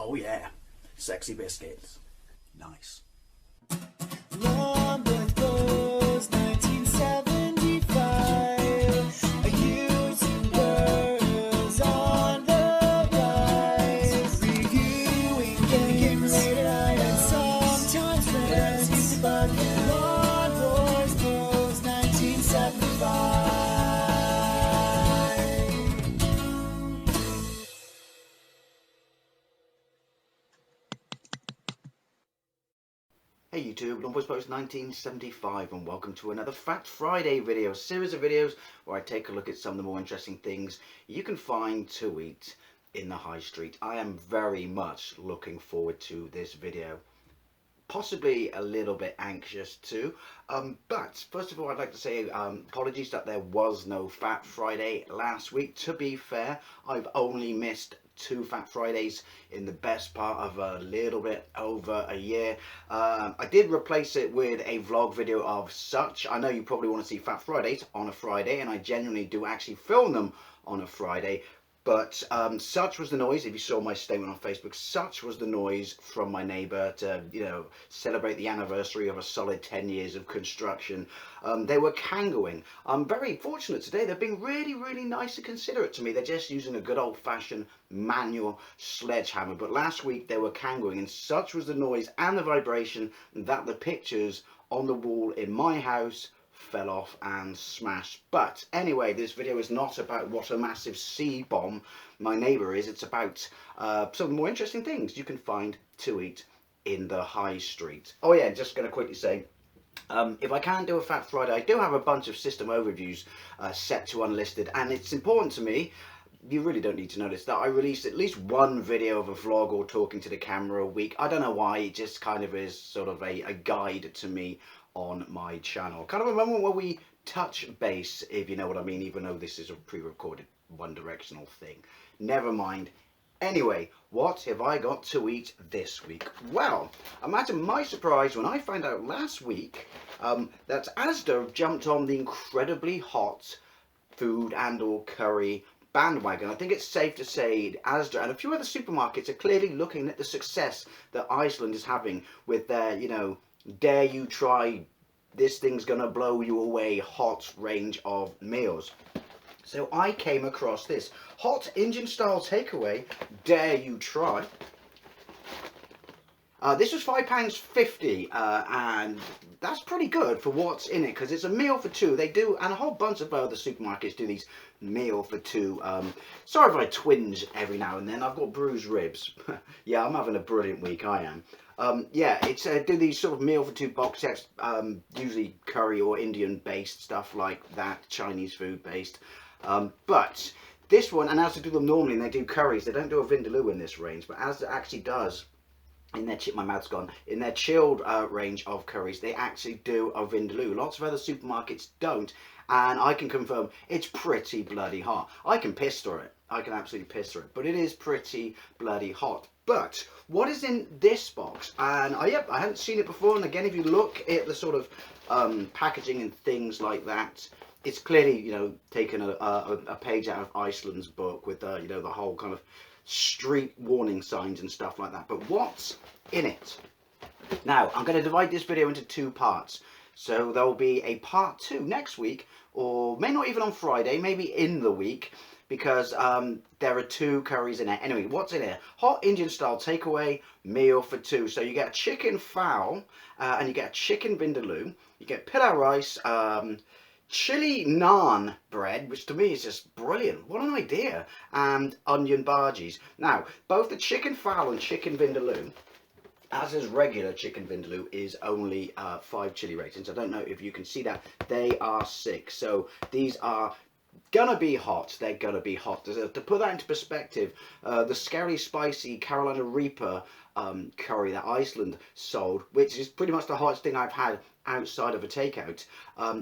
Oh yeah, sexy biscuits. Nice. Long goes 1975. YouTubers on the rise, reviewing games late at night and sometimes friends. But Long goes 1975. Hey YouTube, Long Boys Post 1975 and welcome to another Fact Friday video, series of videos where I take a look at some of the more interesting things you can find to eat in the high street. I am very much looking forward to this video. Possibly a little bit anxious too, but first of all I'd like to say apologies that there was no Fat Friday last week. To be fair, I've only missed 2 Fat Fridays in the best part of a little bit over a year. I did replace it with a vlog video of such. I know you probably want to see Fat Fridays on a Friday, and I genuinely do actually film them on a Friday. But such was the noise, if you saw my statement on Facebook, such was the noise from my neighbour to, celebrate the anniversary of a solid 10 years of construction. They were kangarooing. I'm very fortunate today. They've been really, really nice and considerate to me. They're just using a good old-fashioned manual sledgehammer. But last week they were kangarooing, and such was the noise and the vibration that the pictures on the wall in my house fell off and smashed. But anyway, this video is not about what a massive C-bomb my neighbour is. It's about some more interesting things you can find to eat in the high street. Oh yeah, just going to quickly say, if I can't do a Fat Friday, I do have a bunch of system overviews set to unlisted, and it's important to me, you really don't need to notice, that I release at least one video of a vlog or talking to the camera a week. I don't know why, it just kind of is sort of a guide to me on my channel. Kind of a moment where we touch base, if you know what I mean, even though this is a pre-recorded one-directional thing. Never mind. Anyway, what have I got to eat this week? Well, imagine my surprise when I found out last week that ASDA have jumped on the incredibly hot food and or curry bandwagon. I think it's safe to say ASDA and a few other supermarkets are clearly looking at the success that Iceland is having with their, dare you try, this thing's gonna blow you away hot range of meals. So I came across this hot Indian style takeaway, dare you try. This was £5.50 and that's pretty good for what's in it, because it's a meal for two. They do, and a whole bunch of other supermarkets do these meal for two. Sorry if I twinge every now and then. I've got bruised ribs. Yeah, I'm having a brilliant week, I am. Yeah, it's do these sort of meal for two box sets, usually curry or Indian based stuff like that, Chinese food based. But this one, and as they do them normally, and they do curries, they don't do a vindaloo in this range, but as it actually does in their my mouth's gone, in their chilled range of curries, they actually do a vindaloo. Lots of other supermarkets don't, and I can confirm it's pretty bloody hot. I can piss through it. I can absolutely piss through it, but it is pretty bloody hot. But what is in this box? And I hadn't seen it before, and again, if you look at the sort of packaging and things like that, it's clearly, taken a page out of Iceland's book with, the whole kind of street warning signs and stuff like that. But what's in it? Now, I'm going to divide this video into 2 parts. So there will be a part 2 next week, or may not even on Friday, maybe in the week, because there are 2 curries in it. Anyway, what's in here? Hot Indian style takeaway meal for 2. So you get a chicken fowl, and you get a chicken vindaloo, you get pilau rice, Chilli Naan bread, which to me is just brilliant. What an idea. And onion bhajis. Now, both the chicken fowl and chicken vindaloo, as is regular chicken vindaloo, is only 5 chili ratings. I don't know if you can see that. They are 6. So these are gonna be hot. They're gonna be hot. To put that into perspective, the scary spicy Carolina Reaper curry that Iceland sold, which is pretty much the hottest thing I've had outside of a takeout,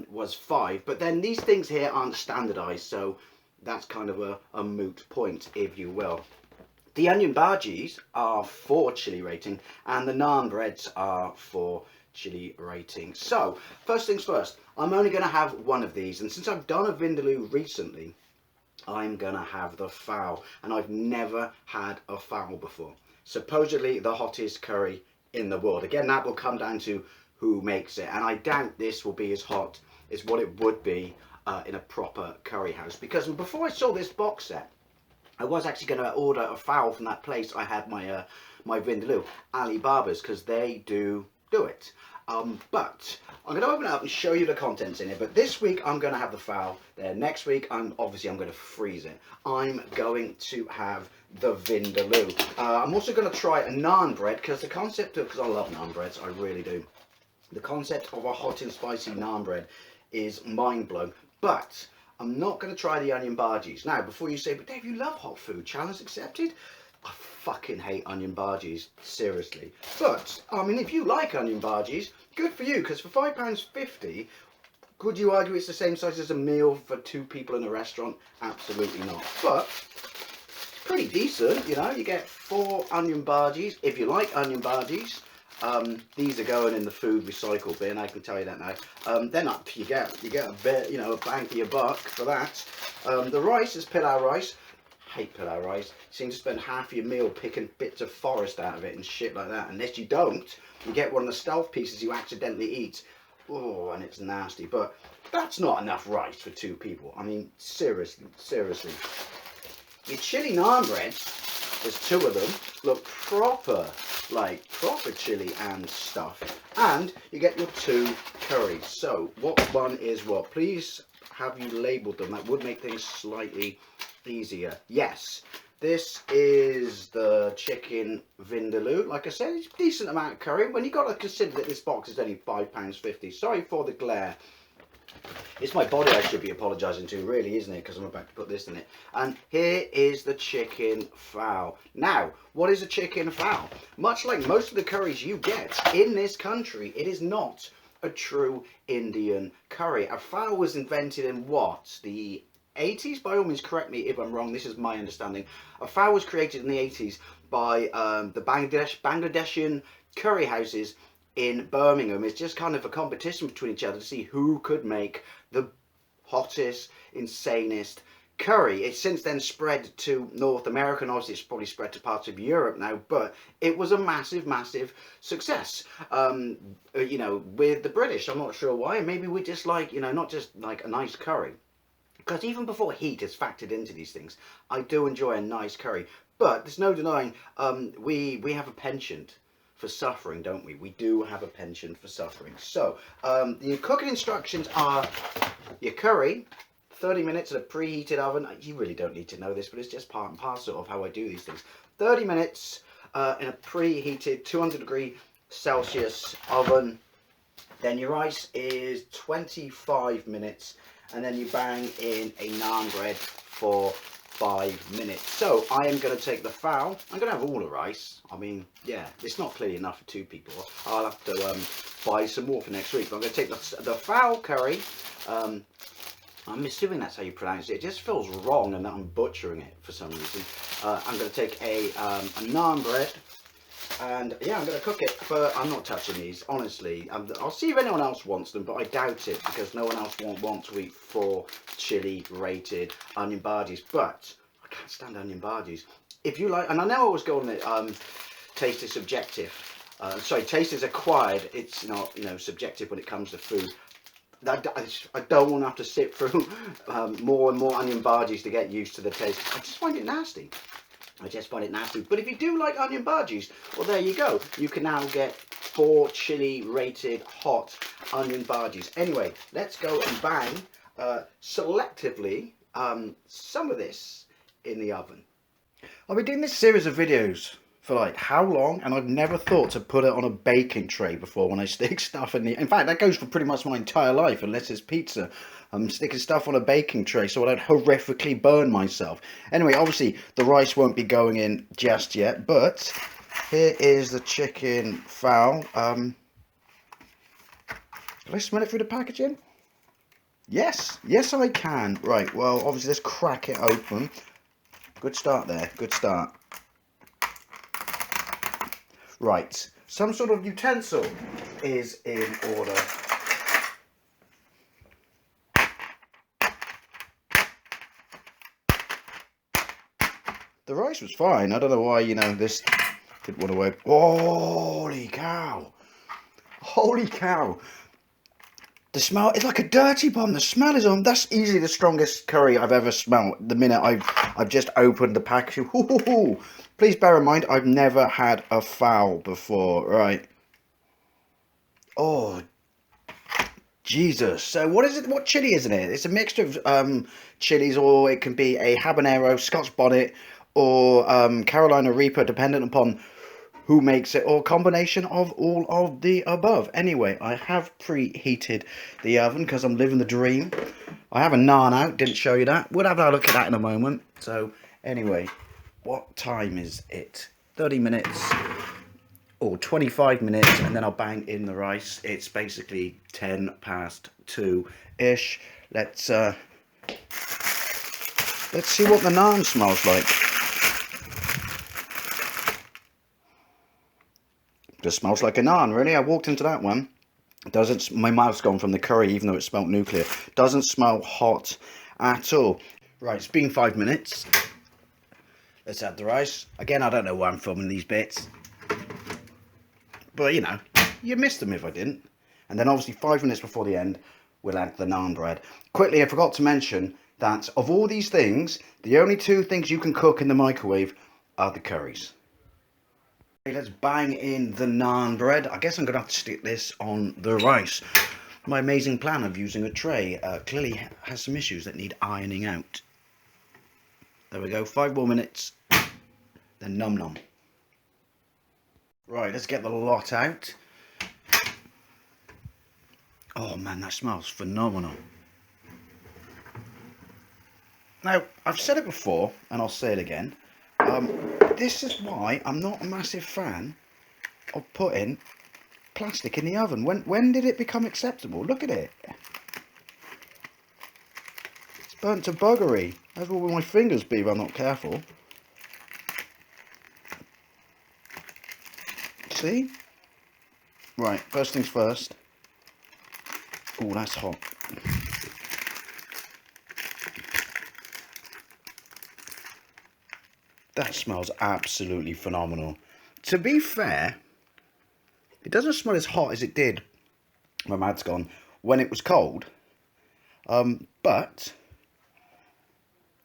was 5. But then these things here aren't standardized, so that's kind of a moot point, if you will. The onion bhajis are 4 chili rating, and the naan breads are 4 chili rating. So first things first, I'm only going to have one of these, and since I've done a vindaloo recently, I'm going to have the fowl, and I've never had a fowl before. supposedly the hottest curry in the world. Again, that will come down to who makes it, and I doubt this will be as hot as what it would be in a proper curry house. Because before I saw this box set, I was actually going to order a fowl from that place I had my my vindaloo, Alibaba's, because they do it. But I'm going to open it up and show you the contents in it. But this week I'm going to have the fowl there. Next week I'm going to freeze it. I'm going to have the vindaloo. I'm also going to try a naan bread, because the concept of, because I love naan breads, I really do. The concept of a hot and spicy naan bread is mind-blowing. But I'm not going to try the onion bhajis. Now, before you say, but Dave, you love hot food, challenge accepted. I fucking hate onion bhajis, seriously. But, I mean, if you like onion bhajis, good for you, because for £5.50, could you argue it's the same size as a meal for 2 people in a restaurant? Absolutely not. But, pretty decent, you know, you get 4 onion bhajis. If you like onion bhajis, these are going in the food recycle bin, I can tell you that now. Then you get a bit, you know, a bang for your buck for that. The rice is pilau rice. Hate pilau rice. You seem to spend half your meal picking bits of forest out of it and shit like that. Unless you don't, you get one of the stealth pieces you accidentally eat. Oh, and it's nasty. But that's not enough rice for 2 people. I mean, seriously. Your chili naan breads, there's 2 of them, look proper, like proper chili and stuff. And you get your 2 curries. So what one is what? Please have you labelled them. That would make things slightly easier. Yes, this is the chicken vindaloo. Like I said, it's a decent amount of curry. When you got to consider that this box is only £5.50. Sorry for the glare. It's my body I should be apologising to, really, isn't it? Because I'm about to put this in it. And here is the chicken fowl. Now, what is a chicken fowl? Much like most of the curries you get in this country, it is not a true Indian curry. A fowl was invented in what? The 80s? By all means, correct me if I'm wrong. This is my understanding. A fowl was created in the 80s by the Bangladeshian curry houses in Birmingham. It's just kind of a competition between each other to see who could make the hottest, insanest curry. It's since then spread to North America, and obviously it's probably spread to parts of Europe now, but it was a massive success, you know, with the British. I'm not sure why. Maybe we just like, you know, not just like a nice curry, because even before heat is factored into these things, I do enjoy a nice curry. But there's no denying, we have a penchant for suffering, don't we? We do have a penchant for suffering. So the cooking instructions are your curry, 30 minutes in a preheated oven. You really don't need to know this, but it's just part and parcel of how I do these things. 30 minutes in a preheated 200°C oven. Then your rice is 25 minutes, and then you bang in a naan bread for 5 minutes. So I am going to take the fowl. I'm going to have all the rice. I mean, yeah, it's not clearly enough for 2 people. I'll have to buy some more for next week. But I'm going to take the fowl curry. I'm assuming that's how you pronounce it. It just feels wrong and that I'm butchering it for some reason. I'm going to take a naan bread. And yeah, I'm going to cook it, but I'm not touching these, honestly. I'll see if anyone else wants them, but I doubt it, because no one else wants to eat 4 chili rated onion bhajis. But I can't stand onion bhajis. If you like, and I know I was going that taste is subjective. Sorry, taste is acquired. It's not, you know, subjective when it comes to food. I don't want to have to sit through more and more onion bhajis to get used to the taste. I just find it nasty. But if you do like onion bhajis, well, there you go. You can now get 4 chili rated hot onion bhajis. Anyway, let's go and bang selectively some of this in the oven. I've been doing this series of videos for like how long, and I've never thought to put it on a baking tray before when I stick stuff in the... In fact, that goes for pretty much my entire life, unless it's pizza. I'm sticking stuff on a baking tray so I don't horrifically burn myself. Anyway, obviously the rice won't be going in just yet, but here is the chicken fowl. Can I smell it through the packaging? Yes I can. Right, well, obviously let's crack it open. Good start there, good start. Right, some sort of utensil is in order. The rice was fine. I don't know why, you know, this Didn't want to work. Holy cow! Holy cow! The smell is like a dirty bomb. The smell is on. That's easily the strongest curry I've ever smelled. The minute I've just opened the package. Please bear in mind, I've never had a fowl before. Right. Oh, Jesus. So what is it? What chili is in it? It's a mixture of chilies, or it can be a habanero, Scotch bonnet, or Carolina Reaper, dependent upon who makes it, or combination of all of the above. Anyway, I have preheated the oven because I'm living the dream. I have a naan out, didn't show you that. We'll have a look at that in a moment. So anyway, what time is it? 30 minutes or 25 minutes, and then I'll bang in the rice. It's basically 10 past 2-ish. Let's see what the naan smells like. Just smells like a naan, really. I walked into that one. Doesn't, my mouth's gone from the curry, even though it smelled nuclear. Doesn't smell hot at all. Right, it's been 5 minutes. Let's add the rice. Again, I don't know why I'm filming these bits. But, you know, you missed them if I didn't. And then obviously 5 minutes before the end, we'll add the naan bread. Quickly, I forgot to mention that of all these things, the only two things you can cook in the microwave are the curries. Let's bang in the naan bread. I guess I'm going to have to stick this on the rice. My amazing plan of using a tray clearly has some issues that need ironing out. There we go, 5 more minutes, then num num. Right, let's get the lot out. Oh man, that smells phenomenal. Now, I've said it before, and I'll say it again. This is why I'm not a massive fan of putting plastic in the oven. When did it become acceptable? Look at it. It's burnt to buggery. That's what will my fingers be if I'm not careful. See? Right, first things first. Oh, that's hot. That smells absolutely phenomenal. To be fair, it doesn't smell as hot as it did, my mouth's gone, when it was cold. But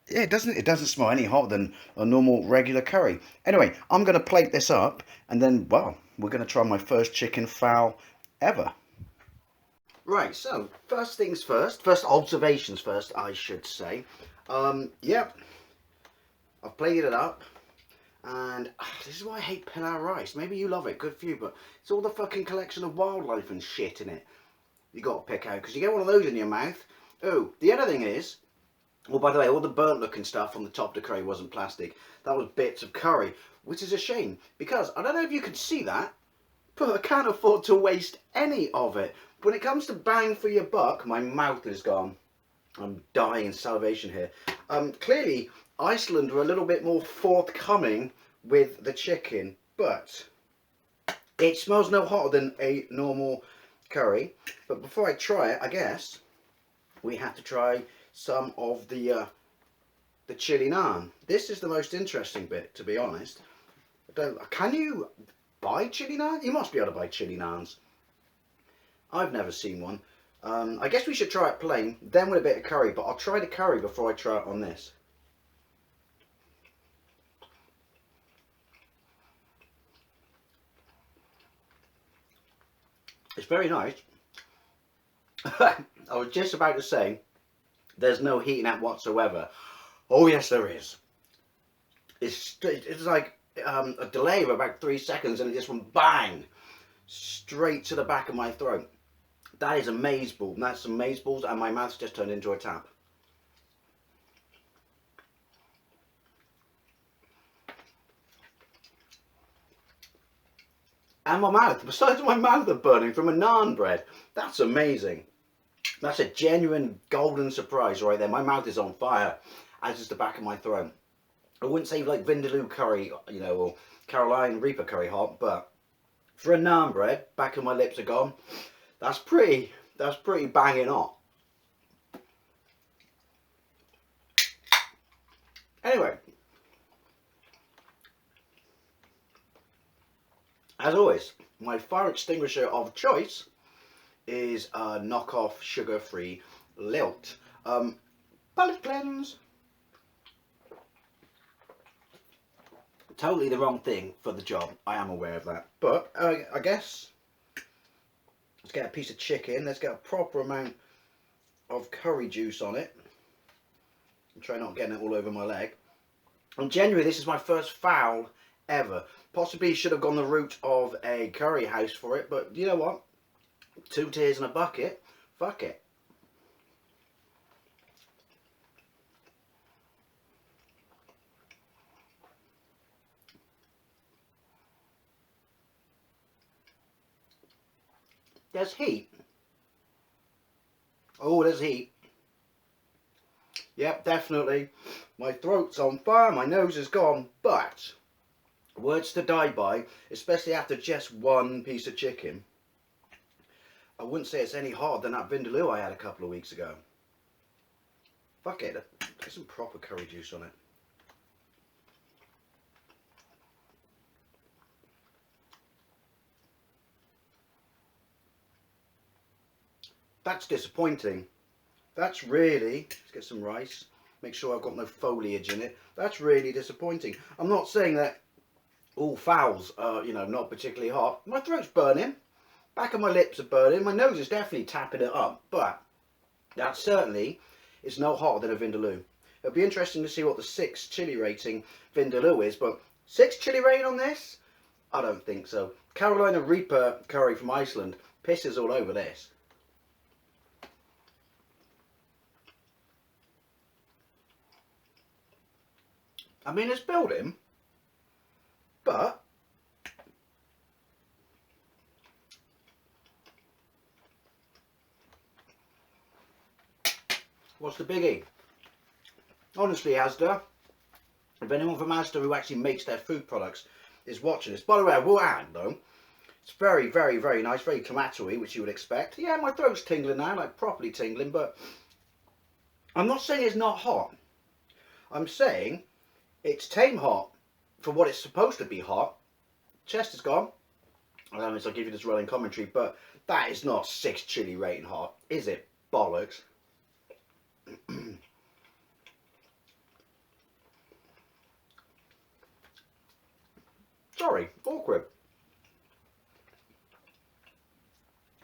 yeah, it doesn't smell any hotter than a normal regular curry. Anyway, I'm going to plate this up, and then, well, we're going to try my first chicken fowl ever. Right, so first things first, first observations first, I should say. Yep, I've plated it up, and this is why I hate pilau rice. Maybe you love it, good for you, but it's all the fucking collection of wildlife and shit in it you got to pick out, because you get one of those in your mouth. Oh, the other thing is, well, by the way, all the burnt looking stuff on the top of the curry wasn't plastic. That was bits of curry, which is a shame, because I don't know if you could see that, but I can't afford to waste any of it. When it comes to bang for your buck, my mouth is gone. I'm dying in salivation here. Clearly, Iceland were a little bit more forthcoming with the chicken, but it smells no hotter than a normal curry. But before I try it, I guess we have to try some of the chili naan. This is the most interesting bit, to be honest. Can you buy chili naan? You must be able to buy chili naans. I've never seen one. I guess we should try it plain, then with a bit of curry, but I'll try the curry before I try it on this. It's very nice. I was just about to say, there's no heating up whatsoever. Oh yes there is. It's like a delay of about 3 seconds, and it just went bang straight to the back of my throat. That is amazeballs. That's amazeballs, and my mouth's just turned into a tap. And my mouth, besides my mouth are burning from a naan bread. That's amazing. That's a genuine golden surprise right there. My mouth is on fire, as is the back of my throat. I wouldn't say like Vindaloo curry, you know, or Carolina Reaper curry hot, but for a naan bread, back of my lips are gone. That's pretty banging hot. Anyway, As always, my fire extinguisher of choice is a knockoff sugar-free Lilt palate cleanse. Totally the wrong thing for the job, I am aware of that, but I guess let's get a piece of chicken, let's get a proper amount of curry juice on it and try not getting it all over my leg. And genuinely, this is my first fowl ever. Possibly should have gone the route of a curry house for it, but you know what, 2 tears in a bucket, fuck it. There's heat. Oh, there's heat. Yep, definitely. My throat's on fire, my nose is gone, but words to die by, especially after just one piece of chicken. I wouldn't say it's any harder than that vindaloo I had a couple of weeks ago. Fuck it, get some proper curry juice on it. That's disappointing. That's really, let's get some rice, make sure I've got no foliage in it. That's really disappointing. I'm not saying that all fowls are, you know, not particularly hot. My throat's burning, back of my lips are burning, my nose is definitely tapping it up, but that certainly is no hotter than a vindaloo. It'll be interesting to see what the 6 chili rating vindaloo is, but 6 chili rating on this? I don't think so. Carolina Reaper curry from Iceland pisses all over this. I mean, it's building, but what's the biggie? Honestly, ASDA, if anyone from ASDA who actually makes their food products is watching this, by the way, I will add though, it's very, very, very nice, very tomatoey, which you would expect. Yeah, my throat's tingling now, like properly tingling, but I'm not saying it's not hot. I'm saying it's tame hot for what it's supposed to be hot. Chest is gone. I'll give you this rolling commentary, but that is not 6 chili rating hot, is it? Bollocks. Sorry, awkward.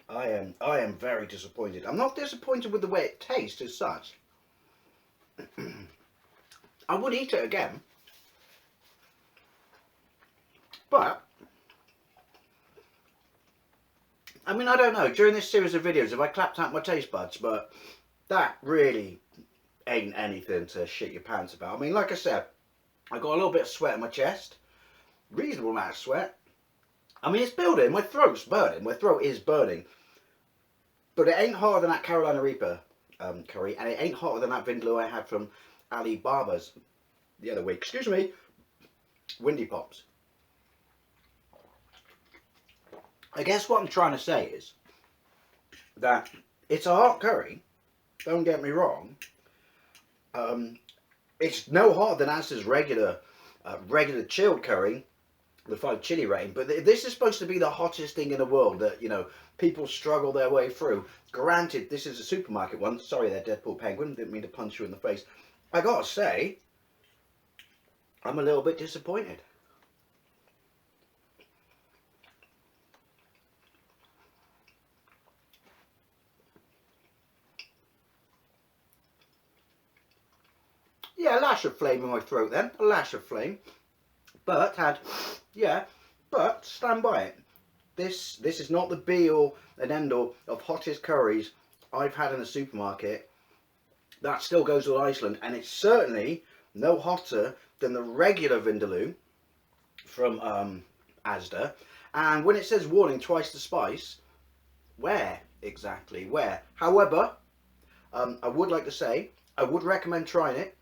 I am very disappointed. I'm not disappointed with the way it tastes as such. I would eat it again. But, I mean, I don't know, during this series of videos, have I clapped out my taste buds, but that really ain't anything to shit your pants about. I mean, like I said, I got a little bit of sweat in my chest, reasonable amount of sweat. I mean, it's building, my throat's burning, my throat is burning, but it ain't hotter than that Carolina Reaper curry, and it ain't hotter than that vindaloo I had from Ali Baba's the other week. Excuse me, Windy Pops. I guess what I'm trying to say is that it's a hot curry, don't get me wrong. It's no hotter than ASDA's regular chilled curry, the 5 chili rating, but this is supposed to be the hottest thing in the world that, you know, people struggle their way through. Granted, this is a supermarket one. Sorry there, Deadpool Penguin, didn't mean to punch you in the face. I gotta say, I'm a little bit disappointed. Yeah, a lash of flame in my throat then, a lash of flame. But but stand by it. This is not the be all and end all of hottest curries I've had in the supermarket. That still goes with Iceland, and it's certainly no hotter than the regular vindaloo from ASDA. And when it says warning, twice the spice, where exactly? Where? However, I would like to say, I would recommend trying it.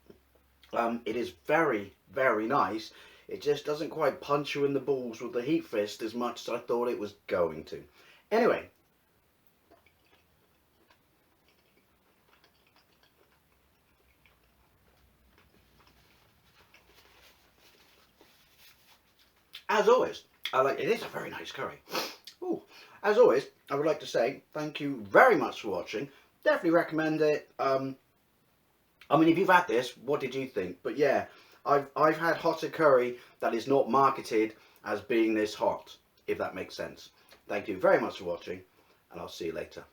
It is very, very nice. It just doesn't quite punch you in the balls with the heat fist as much as I thought it was going to. Anyway. As always, It is a very nice curry. Ooh. As always, I would like to say thank you very much for watching. Definitely recommend it. I mean, if you've had this, what did you think? But yeah, I've had hotter curry that is not marketed as being this hot, if that makes sense. Thank you very much for watching, and I'll see you later.